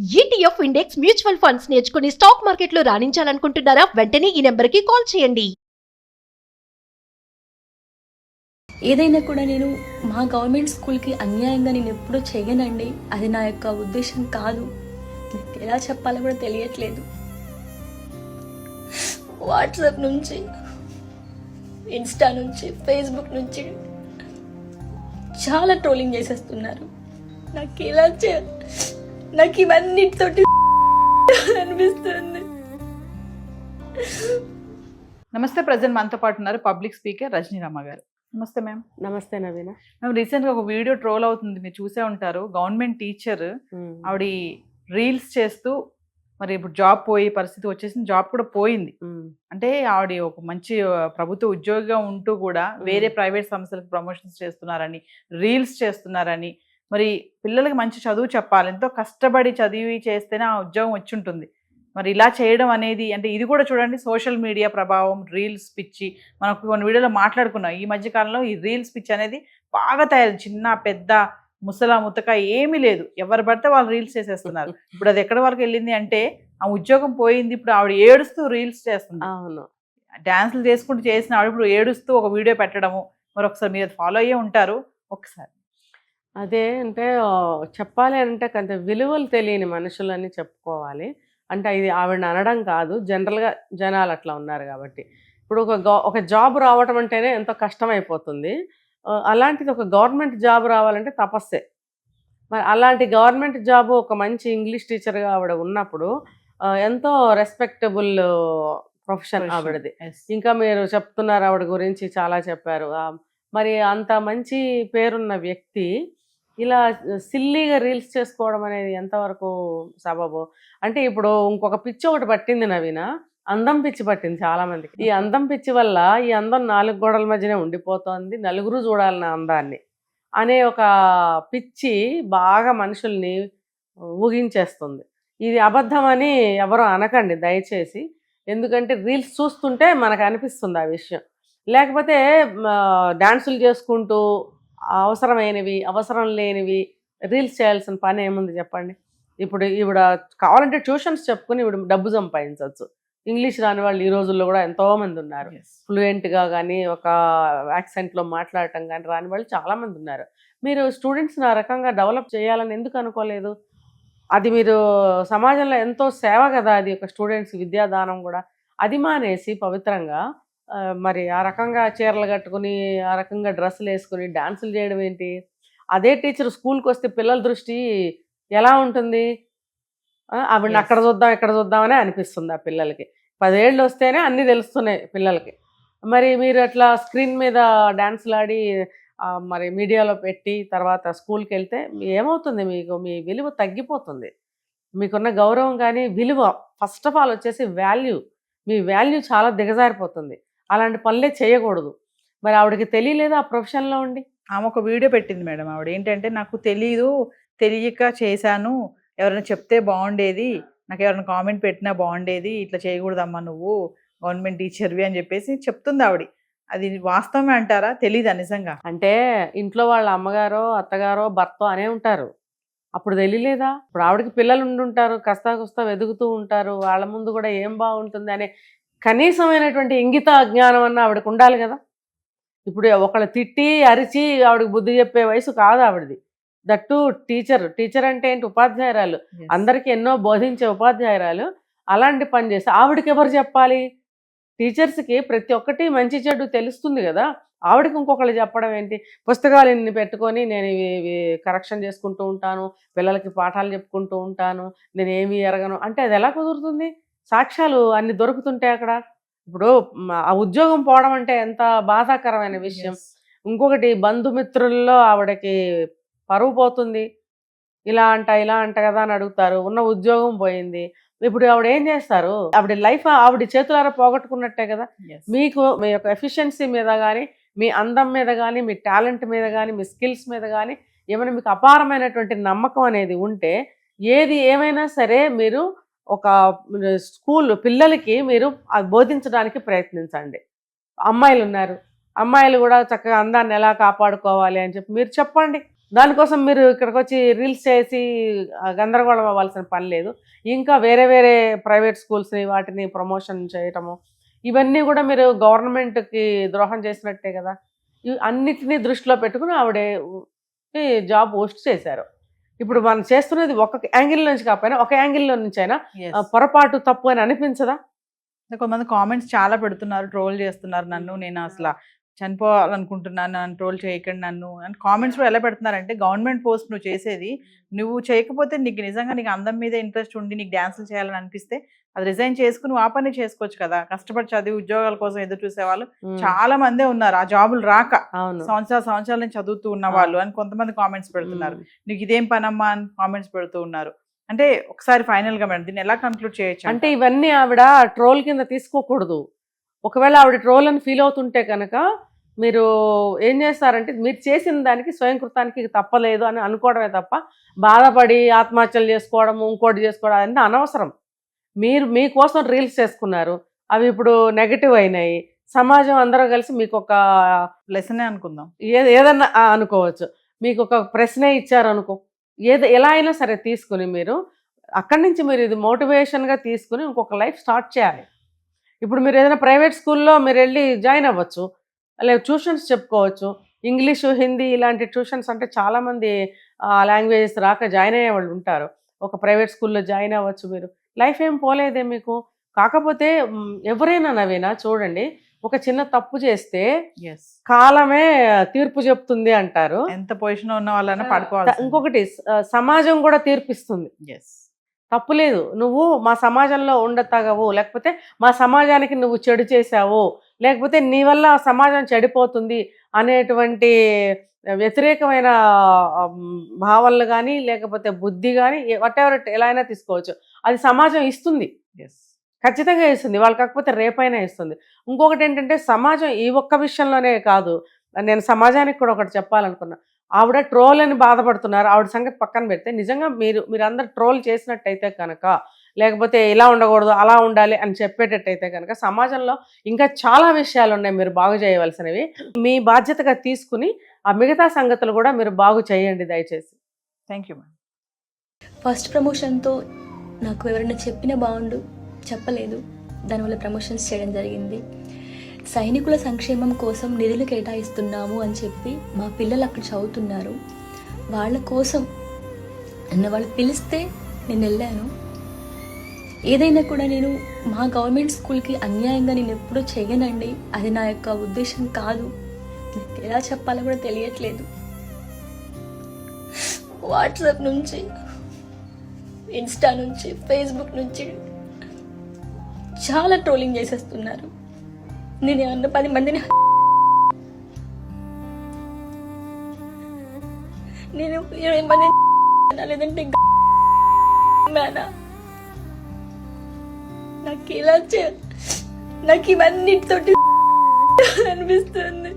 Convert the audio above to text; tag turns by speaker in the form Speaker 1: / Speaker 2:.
Speaker 1: ETF index mutual funds నేర్చుకుని stock మార్కెట్లో రాణించాలనుకుంటున్నారా? వెంటనే ఈ నెంబర్కి కాల్ చేయండి.
Speaker 2: ఏదైనా కూడా నేను మా గవర్నమెంట్ స్కూల్కి అన్యాయంగా నేను ఎప్పుడూ చేయనండి. అది నా యొక్క ఉద్దేశం కాదు. ఎలా చెప్పాలో కూడా తెలియట్లేదు. వాట్సాప్ నుంచి, ఇన్స్టా నుంచి, ఫేస్బుక్ నుంచి చాలా ట్రోలింగ్ చేసేస్తున్నారు. నాకు ఇవన్నిటితోటి అనిపిస్తుంది.
Speaker 3: నమస్తే. ప్రజెంట్ మనతో పాటు ఉన్నారు పబ్లిక్ స్పీకర్ రజనీరామ గారు. నమస్తే మ్యామ్.
Speaker 4: నమస్తే నవీన.
Speaker 3: మ్యామ్, రీసెంట్ గా ఒక వీడియో ట్రోల్ అవుతుంది, మీరు చూసే ఉంటారు. గవర్నమెంట్ టీచర్ ఆవిడ రీల్స్ చేస్తూ మరి ఇప్పుడు జాబ్ పోయే పరిస్థితి వచ్చేసింది. జాబ్ కూడా పోయింది. అంటే ఆవిడ ఒక మంచి ప్రభుత్వ ఉద్యోగిగా ఉంటూ కూడా వేరే ప్రైవేట్ సంస్థలకు ప్రమోషన్స్ చేస్తున్నారని, రీల్స్ చేస్తున్నారని, మరి పిల్లలకి మంచి చదువు చెప్పాలి, ఎంతో కష్టపడి చదివి చేస్తేనే ఆ ఉద్యోగం వచ్చి ఉంటుంది. మరి ఇలా చేయడం అనేది, అంటే ఇది కూడా చూడండి సోషల్ మీడియా ప్రభావం, రీల్స్ పిచ్చి. మనకు కొన్ని వీడియోలో మాట్లాడుకున్నాం, ఈ మధ్య కాలంలో ఈ రీల్స్ పిచ్చి అనేది బాగా తయారు. చిన్న పెద్ద ముసలా ముతక ఏమీ లేదు, ఎవరు పడితే వాళ్ళు రీల్స్ చేసేస్తున్నారు. ఇప్పుడు అది ఎక్కడి వరకు వెళ్ళింది అంటే, ఆ ఉద్యోగం పోయింది, ఇప్పుడు ఆవిడ ఏడుస్తూ రీల్స్ చేస్తుంది.
Speaker 4: అవును,
Speaker 3: డాన్సులు చేసుకుంటూ చేసిన ఆవిడ ఇప్పుడు ఏడుస్తూ ఒక వీడియో పెట్టడము. మరి ఒకసారి మీరు ఫాలో అయ్యే ఉంటారు, ఒకసారి.
Speaker 4: అదే అంటే చెప్పాలి అంటే కొంత విలువలు తెలియని మనుషులని చెప్పుకోవాలి. అంటే ఇది ఆవిడని అనడం కాదు, జనరల్గా జనాలు అట్లా ఉన్నారు కాబట్టి. ఇప్పుడు ఒక జాబ్ రావటం అంటేనే ఎంతో కష్టమైపోతుంది. అలాంటిది ఒక గవర్నమెంట్ జాబ్ రావాలంటే తపస్సే. మరి అలాంటి గవర్నమెంట్ జాబ్ ఒక మంచి ఇంగ్లీష్ టీచర్గా ఆవిడ ఉన్నప్పుడు ఎంతో రెస్పెక్టబుల్ ప్రొఫెషన్ ఆవిడది. ఇంకా మీరు చెప్తున్నారు ఆవిడ గురించి, చాలా చెప్పారు. మరి అంత మంచి పేరున్న వ్యక్తి ఇలా సిల్లీగా రీల్స్ చేసుకోవడం అనేది ఎంతవరకు సబబు? అంటే ఇప్పుడు ఇంకొక పిచ్చి ఒకటి పట్టింది నవీన, అందం పిచ్చి పట్టింది చాలా మందికి. ఈ అందం పిచ్చి వల్ల ఈ అందం 4 గోడల మధ్యనే ఉండిపోతోంది, నలుగురు చూడాలన్న అందాన్ని అనే ఒక పిచ్చి బాగా మనుషుల్ని ఊగించేస్తుంది. ఇది అబద్ధమని ఎవరో అనకండి దయచేసి, ఎందుకంటే రీల్స్ చూస్తుంటే మనకు అనిపిస్తుంది ఆ విషయం. లేకపోతే డాన్సులు చేసుకుంటూ అవసరమైనవి అవసరం లేనివి రీల్స్ చేయాల్సిన పని ఏముంది చెప్పండి. ఇప్పుడు ఈవిడ కావాలంటే ట్యూషన్స్ చెప్పుకుని ఈవిడ డబ్బు సంపాదించవచ్చు. ఇంగ్లీష్ రాని వాళ్ళు ఈ రోజుల్లో కూడా ఎంతోమంది ఉన్నారు. ఫ్లూయెంట్గా కానీ ఒక యాక్సెంట్లో మాట్లాడటం కానీ రాని వాళ్ళు చాలామంది ఉన్నారు. మీరు స్టూడెంట్స్ని ఆ రకంగా డెవలప్ చేయాలని ఎందుకు అనుకోలేదు? అది మీరు సమాజంలో ఎంతో సేవ కదా, అది ఒక స్టూడెంట్స్ విద్యాదానం కూడా. అది మానేసి పవిత్రంగా మరి ఆ రకంగా చీరలు కట్టుకుని, ఆ రకంగా డ్రెస్సులు వేసుకుని డాన్సులు చేయడం ఏంటి? అదే టీచర్ స్కూల్కి వస్తే పిల్లల దృష్టి ఎలా ఉంటుంది? ఆవిడని అక్కడ చూద్దాం ఇక్కడ చూద్దామనే అనిపిస్తుంది ఆ పిల్లలకి. 10 ఏళ్ళు వస్తేనే అన్నీ తెలుస్తున్నాయి పిల్లలకి. మరి మీరు అట్లా స్క్రీన్ మీద డాన్సులు ఆడి మరి మీడియాలో పెట్టి తర్వాత స్కూల్కి వెళ్తే ఏమవుతుంది? మీకు మీ విలువ తగ్గిపోతుంది. మీకున్న గౌరవం కానీ విలువ, ఫస్ట్ ఆఫ్ ఆల్ వచ్చేసి వాల్యూ, మీ వాల్యూ చాలా దిగజారిపోతుంది. అలాంటి పనులే చేయకూడదు. మరి ఆవిడకి తెలియలేదు ఆ ప్రొఫెషన్లో ఉండి?
Speaker 3: ఆమె ఒక వీడియో పెట్టింది మేడం. ఆవిడ ఏంటంటే, నాకు తెలియక చేశాను, ఎవరైనా చెప్తే బాగుండేది, నాకు ఎవరైనా కామెంట్ పెట్టినా బాగుండేది, ఇట్లా చేయకూడదమ్మా నువ్వు గవర్నమెంట్ టీచర్వి అని చెప్పేసి చెప్తుంది ఆవిడ. అది వాస్తవమే అంటారా? తెలీదా నిజంగా?
Speaker 4: అంటే ఇంట్లో వాళ్ళ అమ్మగారో అత్తగారో భర్త అనే ఉంటారు, అప్పుడు తెలియలేదా? ఇప్పుడు ఆవిడకి పిల్లలు ఉండుంటారు, కస్తా కుస్తా వెతుకుతూ ఉంటారు, వాళ్ళ ముందు కూడా ఏం బాగుంటుంది అనే కనీసమైనటువంటి ఇంగిత అజ్ఞానం అన్న ఆవిడకు ఉండాలి కదా. ఇప్పుడు ఒకళ్ళు తిట్టి అరిచి ఆవిడకి బుద్ధి చెప్పే వయసు కాదు ఆవిడది. దట్టు టీచర్ అంటే ఏంటి? ఉపాధ్యాయురాలు, అందరికీ ఎన్నో బోధించే ఉపాధ్యాయురాలు. అలాంటి పని చేస్తే ఆవిడకి ఎవరు చెప్పాలి? టీచర్స్కి ప్రతి ఒక్కటి మంచి చెడు తెలుస్తుంది కదా, ఆవిడకి ఇంకొకళ్ళు చెప్పడం ఏంటి? పుస్తకాలు ఇన్ని పెట్టుకొని నేను ఇవి కరెక్షన్ చేసుకుంటూ ఉంటాను, పిల్లలకి పాఠాలు చెప్పుకుంటూ ఉంటాను, నేను ఏమీ ఎరగను అంటే అది ఎలా కుదురుతుంది? సాక్ష్యాలు అన్ని దొరుకుతుంటే అక్కడ. ఇప్పుడు ఆ ఉద్యోగం పోవడం అంటే ఎంత బాధాకరమైన విషయం. ఇంకొకటి బంధుమిత్రుల్లో ఆవిడకి పరువు పోతుంది. ఇలా అంట కదా అని అడుగుతారు, ఉన్న ఉద్యోగం పోయింది. ఇప్పుడు ఆవిడ ఏం చేస్తారు? ఆవిడ లైఫ్ ఆవిడ చేతులారా పోగొట్టుకున్నట్టే కదా. మీకు మీ యొక్క ఎఫిషియన్సీ మీద కానీ, మీ అందం మీద కానీ, మీ టాలెంట్ మీద కానీ, మీ స్కిల్స్ మీద కానీ ఏమైనా మీకు అపారమైనటువంటి నమ్మకం అనేది ఉంటే ఏది ఏమైనా సరే మీరు ఒక స్కూల్ పిల్లలకి మీరు అది బోధించడానికి ప్రయత్నించండి. అమ్మాయిలు ఉన్నారు, అమ్మాయిలు కూడా చక్కగా అందాన్ని ఎలా కాపాడుకోవాలి అని చెప్పి మీరు చెప్పండి. దానికోసం మీరు ఇక్కడికి వచ్చి రీల్స్ చేసి గందరగోళం అవ్వాల్సిన పని లేదు. ఇంకా వేరే వేరే ప్రైవేట్ స్కూల్స్ని వాటిని ప్రమోషన్ చేయటము ఇవన్నీ కూడా మీరు గవర్నమెంట్కి ద్రోహం చేసినట్టే కదా. అన్నిటినీ దృష్టిలో పెట్టుకుని ఆవిడ జాబ్ పోస్ట్ చేశారు. ఇప్పుడు మనం చేస్తున్నది ఒక యాంగిల్ నుంచి కాకపోయినా ఒక యాంగిల్లో నుంచి అయినా పొరపాటు తప్పు అని అనిపించదా?
Speaker 3: కొంతమంది కామెంట్స్ చాలా పెడుతున్నారు, ట్రోల్ చేస్తున్నారు నన్ను, నేను అసలు చనిపోవాలనుకుంటున్నాను, నన్ను ట్రోల్ చేయకండి నన్ను అని కామెంట్స్ కూడా ఎలా పెడుతున్నారంటే, గవర్నమెంట్ పోస్ట్ నువ్వు చేసేది, నువ్వు చేయకపోతే నీకు నిజంగా నీకు అందం మీద ఇంట్రెస్ట్ ఉండి నీకు డ్యాన్సులు చేయాలని అనిపిస్తే అది రిజైన్ చేసుకుని ఆ పని చేసుకోవచ్చు కదా. కష్టపడి చదివి ఉద్యోగాల కోసం ఎదురు చూసే వాళ్ళు చాలా మందే ఉన్నారు, ఆ జాబులు రాక సంవత్సరాల నుంచి చదువుతూ ఉన్న వాళ్ళు అని కొంతమంది కామెంట్స్ పెడుతున్నారు. నీకు ఇదేం పనమ్మా అని కామెంట్స్ పెడుతూ ఉన్నారు. అంటే ఒకసారి ఫైనల్ గా మేడం దీన్ని ఎలా కన్క్లూడ్ చేయొచ్చు?
Speaker 4: అంటే ఇవన్నీ ఆవిడ ట్రోల్ కింద తీసుకోకూడదు. ఒకవేళ ఆవిడ ట్రోల్ అని ఫీల్ అవుతుంటే కనుక మీరు ఏం చేస్తారంటే, మీరు చేసిన దానికి స్వయంకృతానికి తప్పలేదు అని అనుకోవడమే తప్ప బాధపడి ఆత్మహత్యలు చేసుకోవడము ఇంకోటి చేసుకోవడం అంటే అనవసరం. మీరు మీకోసం రీల్స్ చేసుకున్నారు, అవి ఇప్పుడు నెగటివ్ అయినాయి, సమాజం అందరూ కలిసి మీకు ఒక
Speaker 3: లెసనే అనుకుందాం,
Speaker 4: ఏదన్నా అనుకోవచ్చు, మీకు ఒక ప్రశ్నే ఇచ్చారు అనుకో, ఎలా అయినా సరే తీసుకుని మీరు అక్కడి నుంచి మీరు ఇది మోటివేషన్గా తీసుకుని ఇంకొక లైఫ్ స్టార్ట్ చేయాలి. ఇప్పుడు మీరు ఏదైనా ప్రైవేట్ స్కూల్లో మీరు వెళ్ళి జాయిన్ అవ్వచ్చు, లేదా ట్యూషన్స్ చెప్పుకోవచ్చు. ఇంగ్లీషు హిందీ ఇలాంటి ట్యూషన్స్ అంటే చాలామంది లాంగ్వేజెస్ రాక జాయిన్ అయ్యే వాళ్ళు ఉంటారు. ఒక ప్రైవేట్ స్కూల్లో జాయిన్ అవ్వచ్చు. మీరు లైఫ్ ఏం పోలేదే మీకు. కాకపోతే ఎవరైనా నవీనా చూడండి, ఒక చిన్న తప్పు చేస్తే కాలమే తీర్పు చెప్తుంది అంటారు.
Speaker 3: ఎంత పొజిషన్ ఉన్న వాళ్ళైనా పడుకోవాలి.
Speaker 4: ఇంకొకటి సమాజం కూడా తీర్పిస్తుంది. తప్పు లేదు, నువ్వు మా సమాజంలో ఉండతగవు, లేకపోతే మా సమాజానికి నువ్వు చెడు చేసావు, లేకపోతే నీ వల్ల సమాజం చెడిపోతుంది అనేటువంటి వ్యతిరేకమైన భావాలు కానీ లేకపోతే బుద్ధి కానీ వాటెవర్ ఎలా అయినా తీసుకోవచ్చు. అది సమాజం ఇస్తుంది, ఖచ్చితంగా ఇస్తుంది. వాళ్ళు కాకపోతే రేపైనా ఇస్తుంది. ఇంకొకటి ఏంటంటే, సమాజం ఈ ఒక్క విషయంలోనే కాదు, నేను సమాజానికి కూడా ఒకటి చెప్పాలనుకున్నా. ఆవిడ ట్రోల్ అని బాధపడుతున్నారు, ఆవిడ సంగతి పక్కన పెడితే నిజంగా మీరందరూ ట్రోల్ చేసినట్టయితే కనుక, లేకపోతే ఇలా ఉండకూడదు అలా ఉండాలి అని చెప్పేటట్టయితే కనుక సమాజంలో ఇంకా చాలా విషయాలు ఉన్నాయి మీరు బాగు చేయవలసినవి. మీ బాధ్యతగా తీసుకుని ఆ మిగతా సంగతులు కూడా మీరు బాగు చేయండి దయచేసి.
Speaker 3: Thank you ma'am.
Speaker 2: ఫస్ట్ ప్రమోషన్తో నాకు ఎవరైనా చెప్పినా బాగుండు, చెప్పలేదు, దానివల్ల ప్రమోషన్స్ చేయడం జరిగింది. సైనికుల సంక్షేమం కోసం నిధులు కేటాయిస్తున్నాము అని చెప్పి మా పిల్లలు అక్కడ చదువుతున్నారు, వాళ్ళ కోసం వాళ్ళు పిలిస్తే నేను వెళ్ళాను. ఏదైనా కూడా నేను మా గవర్నమెంట్ స్కూల్కి అన్యాయంగా నేను ఎప్పుడూ చేయనండి, అది నా యొక్క ఉద్దేశం కాదు. ఎలా చెప్పాలో కూడా తెలియట్లేదు. వాట్సాప్ నుంచి, ఇన్స్టా నుంచి, ఫేస్బుక్ నుంచి చాలా ట్రోలింగ్ చేసేస్తున్నారు. నేను ఏమన్నా 10 మందిని నేను 20 మంది లేదంటే నాకు ఇలా నాకు ఇవన్నిటితోటి అనిపిస్తుంది.